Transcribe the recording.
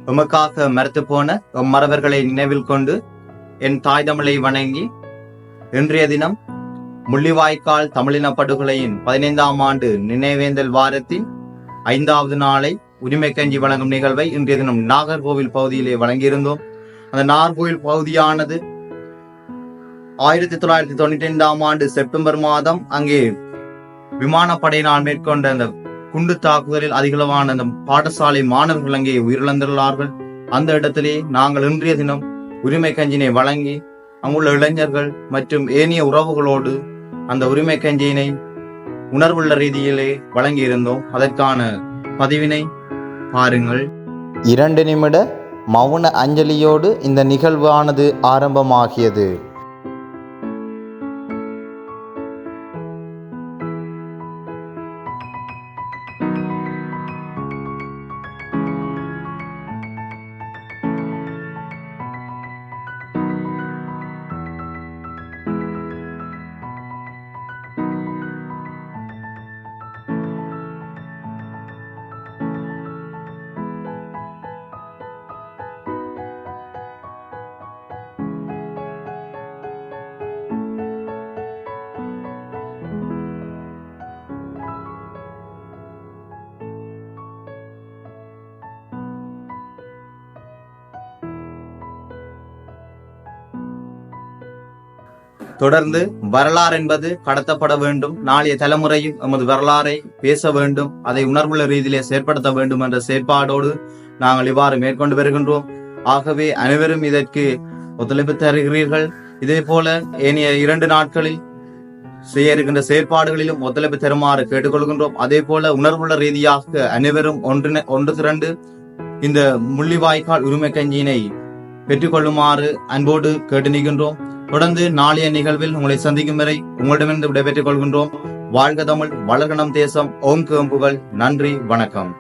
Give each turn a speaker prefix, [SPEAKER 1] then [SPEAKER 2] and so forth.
[SPEAKER 1] எமக்காக மறுத்து போன மறவர்களை நினைவில் கொண்டு என் தாய் தமிழை வணங்கி இன்றைய தினம் முள்ளிவாய்க்கால் தமிழின படுகொலையின் 15ஆம் ஆண்டு நினைவேந்தல் வாரத்தின் 5வது நாளை உரிமை கஞ்சி வழங்கும் நிகழ்வை இன்றைய தினம் நாகர்கோவில் பகுதியிலே வழங்கியிருந்தோம். அந்த நாகர்கோவில் பகுதியானது 1995ஆம் ஆண்டு செப்டம்பர் மாதம் அங்கே விமானப்படையினால் மேற்கொண்ட அந்த குண்டு தாக்குதலில் அதிகளவான அந்த பாடசாலை மாணவர்கள் அங்கே உயிரிழந்துள்ளார்கள். அந்த இடத்திலே நாங்கள் இன்றைய தினம் உரிமை கஞ்சினை வழங்கி அங்குள்ள இளைஞர்கள் மற்றும் ஏனைய உறவுகளோடு அந்த உரிமை கஞ்சியினை உணர்வுள்ள ரீதியிலே வழங்கி இருந்தோம். அதற்கான பதிவினை பாருங்கள்.
[SPEAKER 2] 2 நிமிட மௌன அஞ்சலியோடு இந்த நிகழ்வானது ஆரம்பமாகியது.
[SPEAKER 1] தொடர்ந்து வரலாறு என்பது கடத்தப்பட வேண்டும், நாளைய தலைமுறையும் எமது வரலாறை பேச வேண்டும், அதை உணர்வுள்ள ரீதியிலே செயற்படுத்த வேண்டும் என்ற செயற்பாடோடு நாங்கள் இவ்வாறு மேற்கொண்டு வருகின்றோம். ஆகவே அனைவரும் இதற்கு ஒத்துழைப்பு தருகிறீர்கள். இதே போல ஏனைய 2 நாட்களில் செய்ய இருக்கின்ற செயற்பாடுகளிலும் ஒத்துழைப்பு தருமாறு கேட்டுக்கொள்கின்றோம். அதே போல உணர்வுள்ள ரீதியாக அனைவரும் ஒன்று திரண்டு இந்த முள்ளிவாய்க்கால் உரிமை கஞ்சியினை பெற்றுக்கொள்ளுமாறு அன்போடு கேட்டு நிற்கின்றோம். தொடர்ந்து நாளைய நிகழ்வில் உங்களை சந்திக்கும் வரை உங்களிடமிருந்து விடைபெற்றுக் கொள்கின்றோம். வாழ்க தமிழ், வளர்க நம் தேசம். ஓம் கேம்புகள். நன்றி, வணக்கம்.